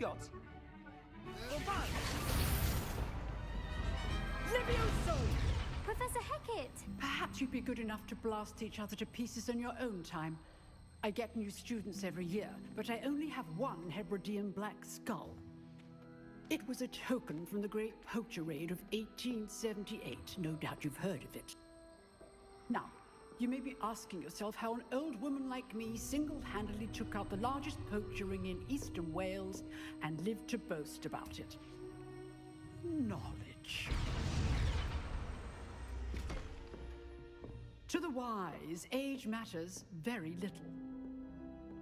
got? Levioso! Professor Hecat! Perhaps you'd be good enough to blast each other to pieces in your own time. I get new students every year, but I only have one Hebridean black skull. It was a token from the Great Poacher Raid of 1878. No doubt you've heard of it. Now, you may be asking yourself how an old woman like me single-handedly took out the largest poacher ring in eastern Wales and lived to boast about it. Knowledge. To the wise, age matters very little.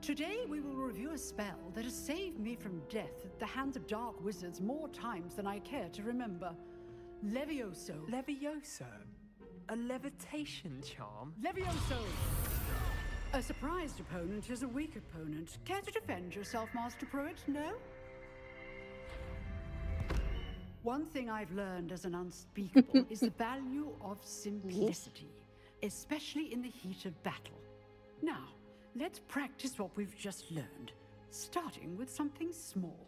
Today we will review a spell that has saved me from death at the hands of dark wizards more times than I care to remember. Levioso. Levioso? A levitation charm? Levioso! A surprised opponent is a weak opponent. Care to defend yourself, Master Pruitt? No? One thing I've learned as an unspeakable is the value of simplicity, especially in the heat of battle. Now, let's practice what we've just learned, starting with something small.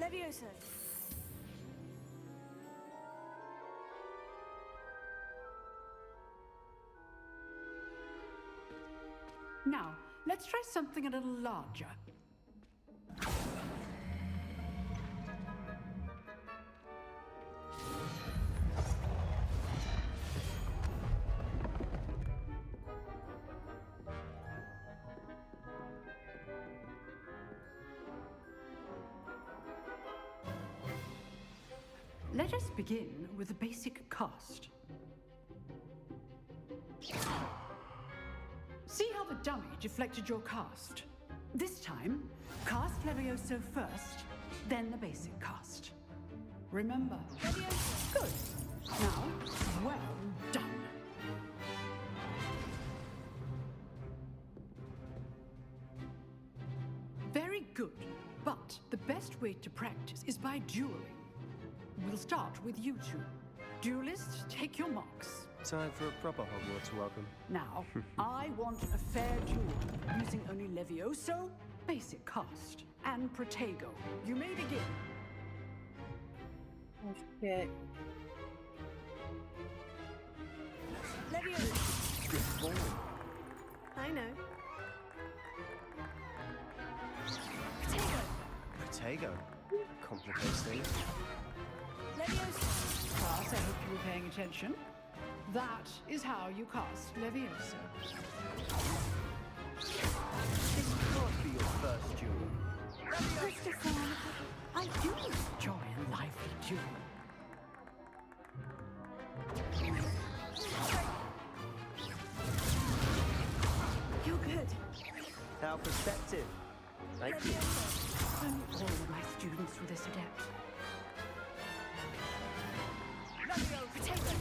Levioso! Now, let's try something a little larger. Let us begin with a basic cast. See how the dummy deflected your cast? This time, cast Levioso first, then the basic cast. Remember. Levioso. Good. Now, well done. Very good, but the best way to practice is by dueling. We'll start with you two. Duelists, take your marks. Time for a proper Hogwarts welcome. Now, I want a fair duel, using only Levioso, basic cast, and Protego. You may begin. Oh shit. Levioso! Good boy. I know. Protego! Protego. Complicates things. Levioso! Class, I hope you were paying attention. That is how you cast Levioso. This can't be your first duel. Christopher, I do enjoy a lively duel. You're good. How perceptive. Thank you. Only all of my students were this adept. Protego!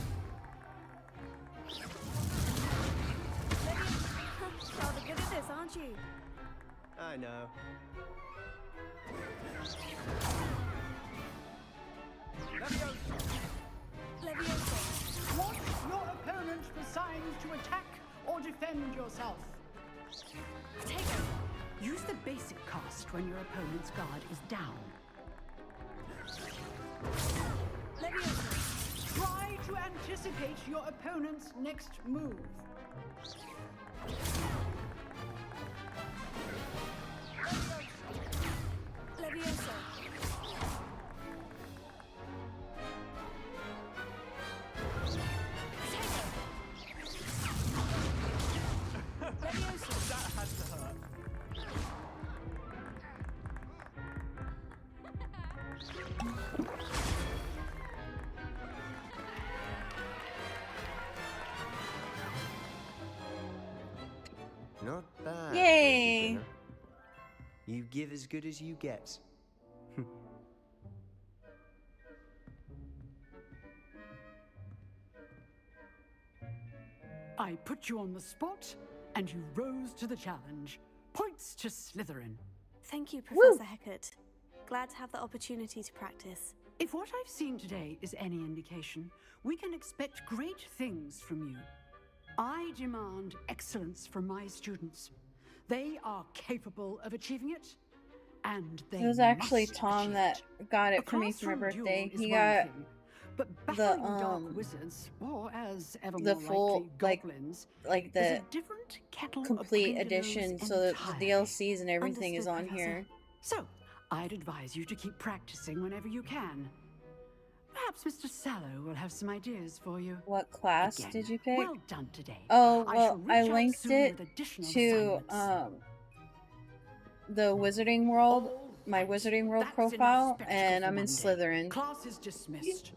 Rather good at this, aren't you? I know. Levioso! Want your opponent for signs to attack or defend yourself. Protego! Use the basic cast when your opponent's guard is down. Levioso! Try to anticipate your opponent's next move. Levioso! Levioso! That had to hurt. Not bad. Yay. beginner. You give as good as you get. I put you on the spot, and you rose to the challenge. Point Hogwarts to Slytherin. Thank you, Professor Hecat. Glad to have the opportunity to practice. If what I've seen today is any indication, we can expect great things from you. I demand excellence from my students. They are capable of achieving it, and they It was actually must Tom achieve that it. got A it for me for my classroom duel birthday. is He one got thing, but battling dark wizards, or as ever the more full, likely, like, goblins, like is the a different kettle complete of edition, grindelows so that the entirely. DLCs and everything is Understood, on Professor. here. So, I'd advise you to keep practicing whenever you can. Perhaps Mr. Sallow will have some ideas for you. What class Again, did you pick? well done today. Oh, I well, shall I reach out linked soon it with additional to assignments. the Wizarding World, All my right, Wizarding World that's enough profile, spectacle and for I'm in Monday. Slytherin. Class is dismissed.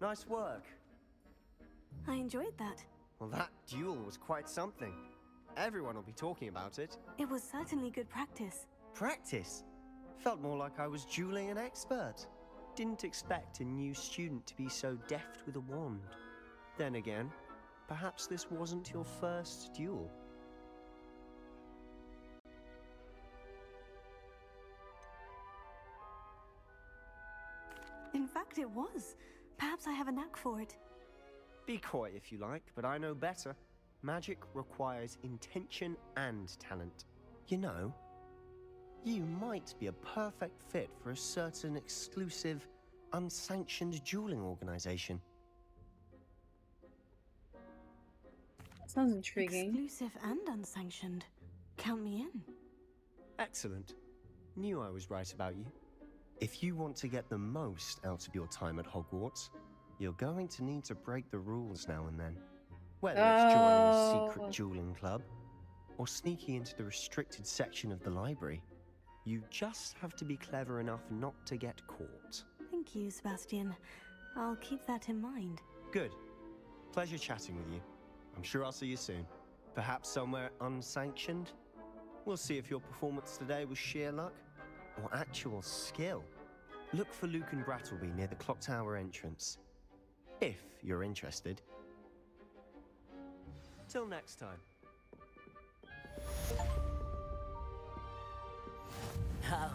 Nice work. I enjoyed that. Well, that duel was quite something. Everyone will be talking about it. It was certainly good practice. Practice? Felt more like I was dueling an expert. Didn't expect a new student to be so deft with a wand. Then again, perhaps this wasn't your first duel. In fact, it was. Perhaps I have a knack for it. Be coy if you like, but I know better. Magic requires intention and talent. You know, you might be a perfect fit for a certain exclusive, unsanctioned dueling organization. Sounds intriguing. Exclusive and unsanctioned. Count me in. Excellent. Knew I was right about you. If you want to get the most out of your time at Hogwarts, you're going to need to break the rules now and then. Whether it's joining a secret dueling club, or sneaking into the restricted section of the library, you just have to be clever enough not to get caught. Thank you, Sebastian. I'll keep that in mind. Good. Pleasure chatting with you. I'm sure I'll see you soon. Perhaps somewhere unsanctioned? We'll see if your performance today was sheer luck or actual skill. Look for Luke and Brattleby near the clock tower entrance. If you're interested. Till next time. Oh,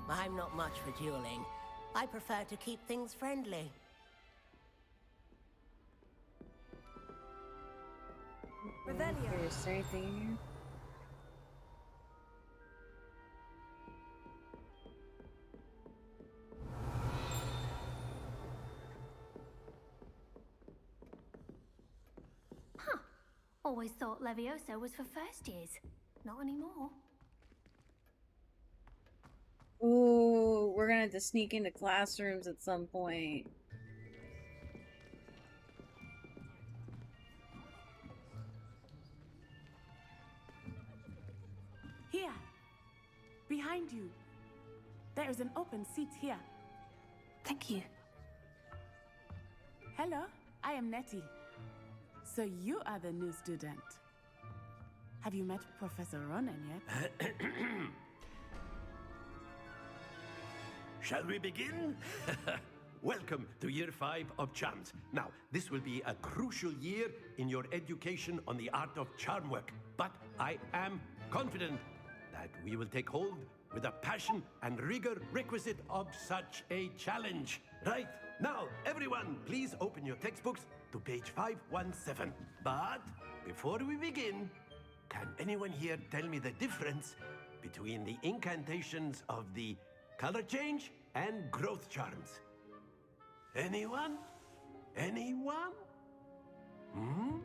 I'm not much for dueling. I prefer to keep things friendly. Revelio. Is there anything in here? Always thought Levioso was for first years. Not anymore. Ooh, we're gonna have to sneak into classrooms at some point. Here, behind you. There is an open seat here. Thank you. Hello, I am Nettie. So you are the new student. Have you met Professor Ronan yet? Shall we begin? Welcome to Year 5 of Charms. Now, this will be a crucial year in your education on the art of charm work. But I am confident that we will take hold with the passion and rigor requisite of such a challenge. Right, now, everyone, please open your textbooks to page 517. But before we begin, can anyone here tell me the difference between the incantations of the color change and growth charms? Anyone? Anyone? Hmm?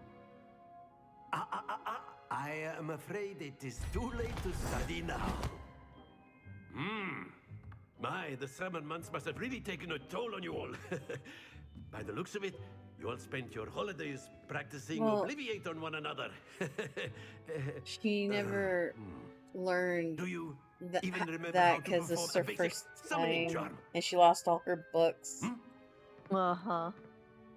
I am afraid it is too late to study now. My, the summer months must have really taken a toll on you all. By the looks of it, you all spent your holidays practicing Obliviate on one another. She never learned Do you that even remember how that to because this is perform her a basic first summoning time, charm? and she lost all her books. Uh-huh.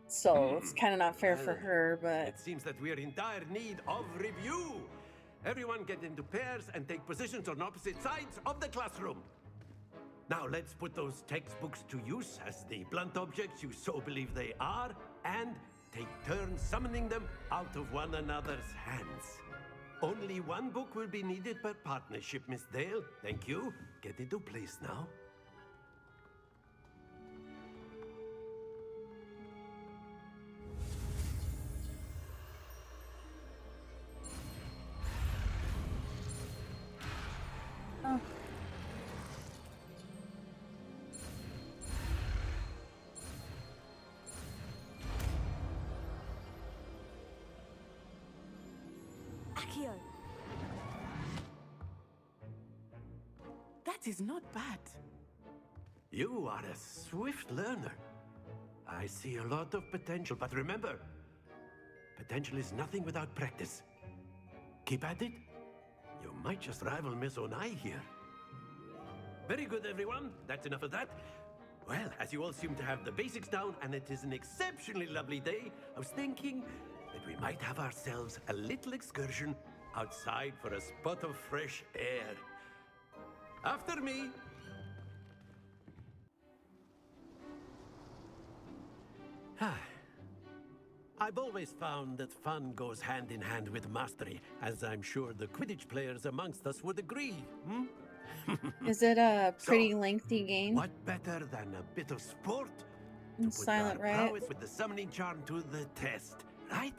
So it's kind of not fair for Well, her, but It seems that we are in dire need of review. Everyone get into pairs and take positions on opposite sides of the classroom. Now let's put those textbooks to use as the blunt objects you so believe they are, and take turns summoning them out of one another's hands. Only one book will be needed per partnership, Miss Dale. Thank you. Get into place now. Oh. Accio. That is not bad. You are a swift learner. I see a lot of potential, but remember, potential is nothing without practice. Keep at it. You might just rival Miss Onai here. Very good, everyone. That's enough of that. Well, as you all seem to have the basics down, and it is an exceptionally lovely day, I was thinking that we might have ourselves a little excursion outside for a spot of fresh air. After me. I've always found that fun goes hand in hand with mastery, as I'm sure the Quidditch players amongst us would agree. Is it a pretty So, lengthy game? What better than a bit of sport to put Silent our Riot? prowess with the summoning charm to the test, right?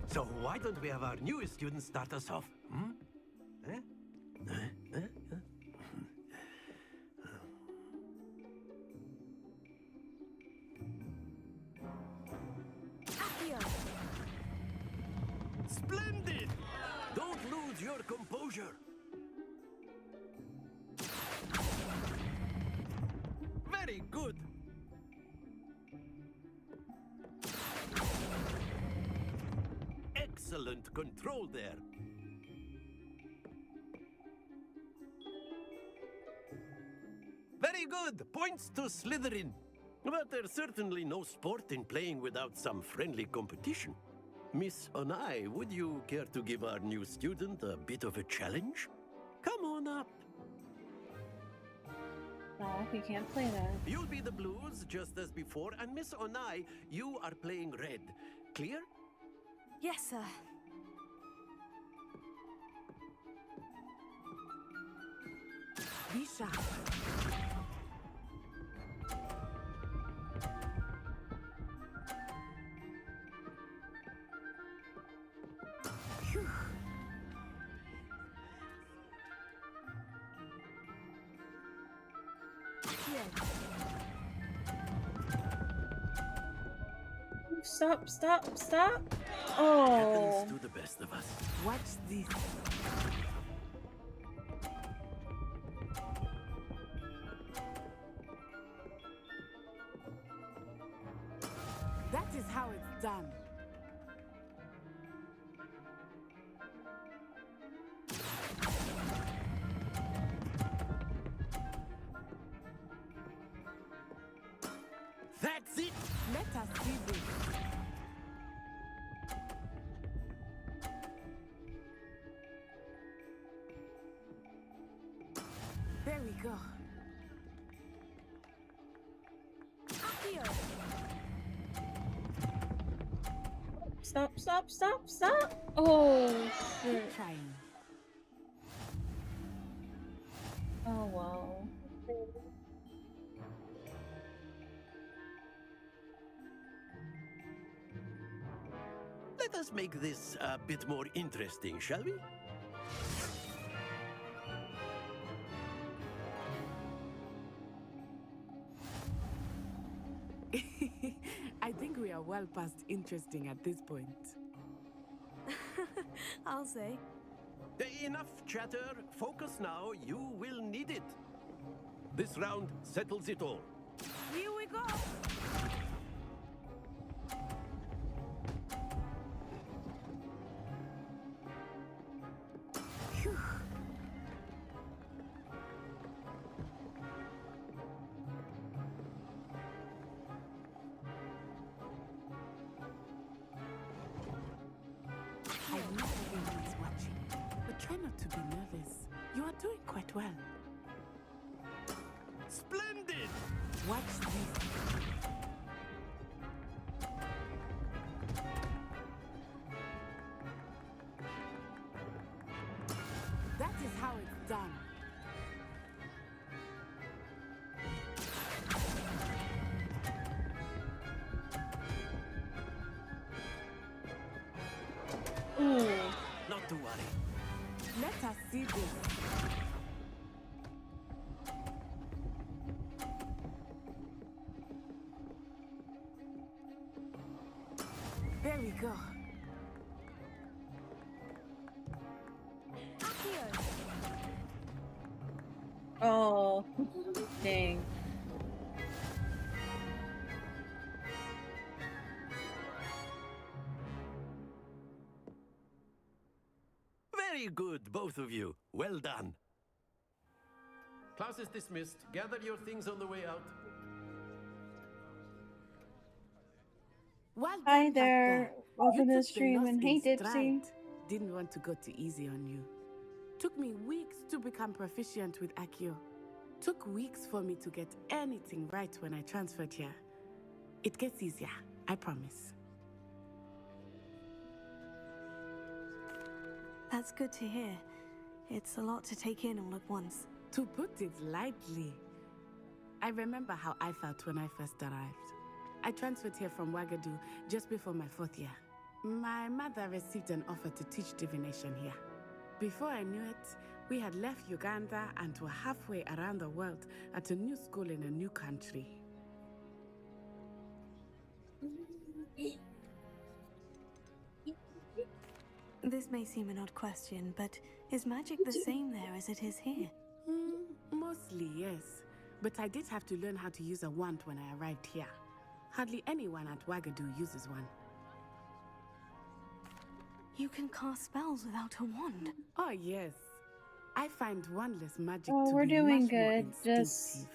So why don't we have our newest student start us off? Accio. Splendid! Don't lose your composure. Very good. Excellent control there. Very good. Points to Slytherin. But there's certainly no sport in playing without some friendly competition. Miss Onai, would you care to give our new student a bit of a challenge? Come on up. No, we can't play that. You'll be the blues, just as before, and Miss Onai, you are playing red. Clear? Yes, sir. Be sharp. Phew. Accio. Stop, stop, stop. Oh. Happens to the best of us. Watch this. That is how it's done. That's it! Let us see this. There we go. Accio. Stop, stop, stop, stop. Oh, shit. Keep trying. Oh, wow. Let us make this a bit more interesting, shall we? I think we are well past interesting at this point. I'll say. Enough chatter. Focus now. You will need it. This round settles it all. Here we go. Phew. not to be nervous. You are doing quite well. Splendid! Watch this. That is how it's done. Ooh. Not to worry. Let us see this. There we go. Oh, dang. Very good, both of you. Well done. Class is dismissed. Gather your things on the way out. Well Hi done, there. Doctor. Welcome to You the took stream, loss and in hey, Dipsy. stride. Didn't want to go too easy on you. Took me weeks to become proficient with Accio. Took weeks for me to get anything right when I transferred here. It gets easier, I promise. That's good to hear. It's a lot to take in all at once. To put it lightly, I remember how I felt when I first arrived. I transferred here from Ouagadougou just before my 4th year. My mother received an offer to teach divination here. Before I knew it, we had left Uganda and were halfway around the world at a new school in a new country. This may seem an odd question, but is magic the same there as it is here? Mostly, yes. But I did have to learn how to use a wand when I arrived here. Hardly anyone at Ouagadougou uses one. You can cast spells without a wand? Oh, yes. I find wandless magic Oh, to we're be doing much more good. instinctive. Just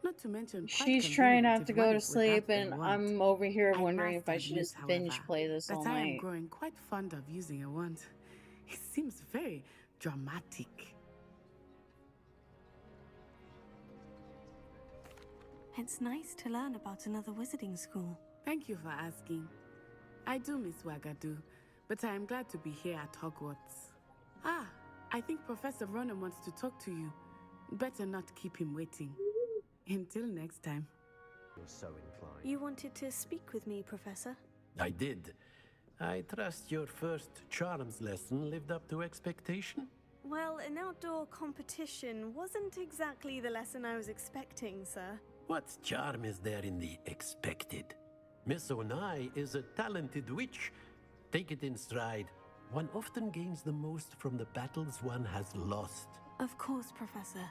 Not to mention quite she's trying convenient not to if go one to is without sleep, a and wand. I'm over here I wondering if must I should admit, just binge however, play this all that I am night. growing quite fond of using a wand. It seems very dramatic. It's nice to learn about another wizarding school. Thank you for asking. I do miss Ouagadougou, but I am glad to be here at Hogwarts. Ah, I think Professor Ronan wants to talk to you. Better not keep him waiting. Until next time. You're so inclined. You wanted to speak with me, Professor? I did. I trust your first charms lesson lived up to expectation? Well, an outdoor competition wasn't exactly the lesson I was expecting, sir. What charm is there in the expected? Miss Onai is a talented witch. Take it in stride. One often gains the most from the battles one has lost. Of course, Professor.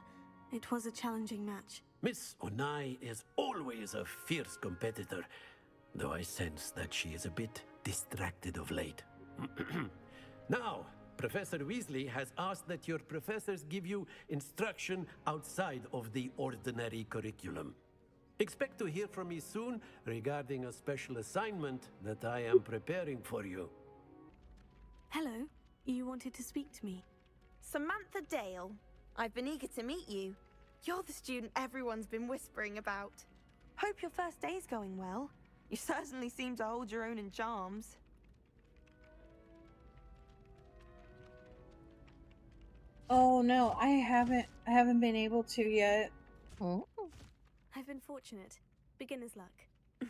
It was a challenging match. Miss Onai is always a fierce competitor, though I sense that she is a bit distracted of late. Now, Professor Weasley has asked that your professors give you instruction outside of the ordinary curriculum. Expect to hear from me soon regarding a special assignment that I am preparing for you. Hello. You wanted to speak to me? Samantha Dale. I've been eager to meet you. You're the student everyone's been whispering about. Hope your first day's going well. You certainly seem to hold your own in charms. Oh no, I haven't been able to yet. Oh. I've been fortunate. Beginner's luck.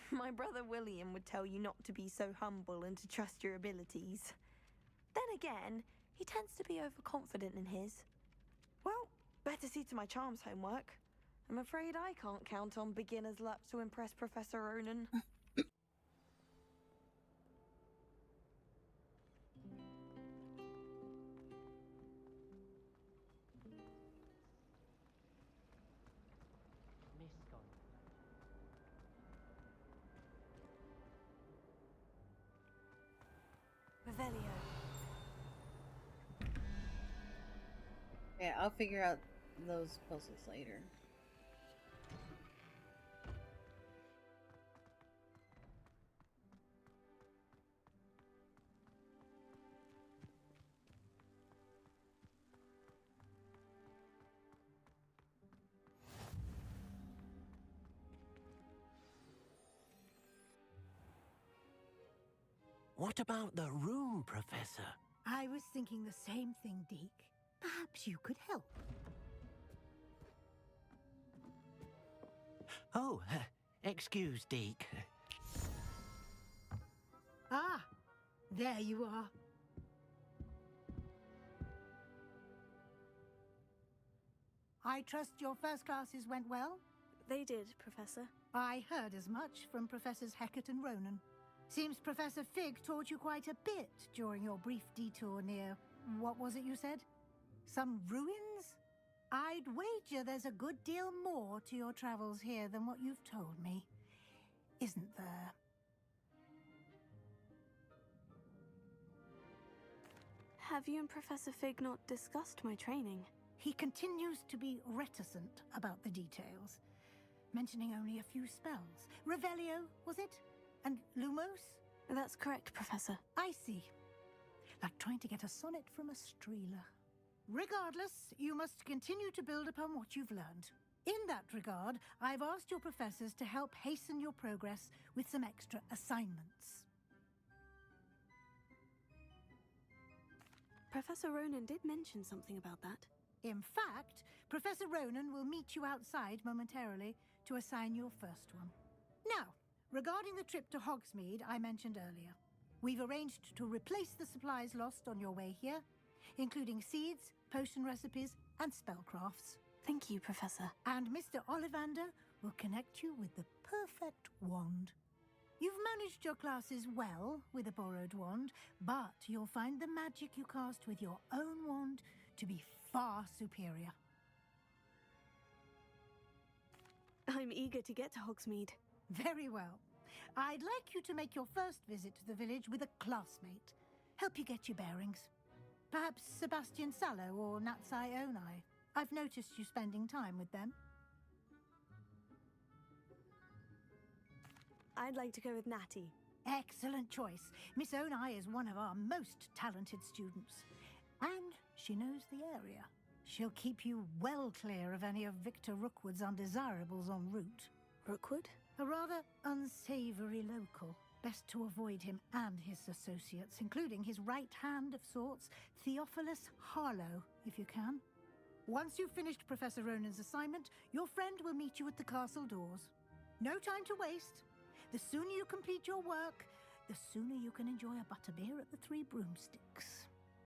My brother William would tell you not to be so humble and to trust your abilities. Then again, he tends to be overconfident in his. Well, better see to my charms homework. I'm afraid I can't count on beginner's luck to impress Professor Ronan. Revelio. Yeah, I'll figure out those puzzles later. What about the room, Professor? I was thinking the same thing, Deke. Perhaps you could help. Oh, excuse, Deke. Ah, there you are. I trust your first classes went well? They did, Professor. I heard as much from Professors Hecat and Ronan. Seems Professor Fig taught you quite a bit during your brief detour near... what was it you said? Some ruins? I'd wager there's a good deal more to your travels here than what you've told me. Isn't there? Have you and Professor Fig not discussed my training? He continues to be reticent about the details, mentioning only a few spells. Revelio, was it? And Lumos? That's correct, Professor. I see. Like trying to get a sonnet from a streeler. Regardless, you must continue to build upon what you've learned. In that regard, I've asked your professors to help hasten your progress with some extra assignments. Professor Ronan did mention something about that. In fact, Professor Ronan will meet you outside momentarily to assign your first one. Now, regarding the trip to Hogsmeade I mentioned earlier, we've arranged to replace the supplies lost on your way here, including seeds, potion recipes, and spellcrafts. Thank you, Professor. And Mr. Ollivander will connect you with the perfect wand. You've managed your classes well with a borrowed wand, but you'll find the magic you cast with your own wand to be far superior. I'm eager to get to Hogsmeade. Very well. I'd like you to make your first visit to the village with a classmate. Help you get your bearings. Perhaps Sebastian Sallow or Natsai Onai. I've noticed you spending time with them. I'd like to go with Natty. Excellent choice. Miss Onai is one of our most talented students. And she knows the area. She'll keep you well clear of any of Victor Rookwood's undesirables en route. Rookwood? A rather unsavory local. Best to avoid him and his associates, including his right hand of sorts, Theophilus Harlow, if you can. Once you've finished Professor Ronan's assignment, your friend will meet you at the castle doors. No time to waste. The sooner you complete your work, the sooner you can enjoy a butterbeer at the Three Broomsticks.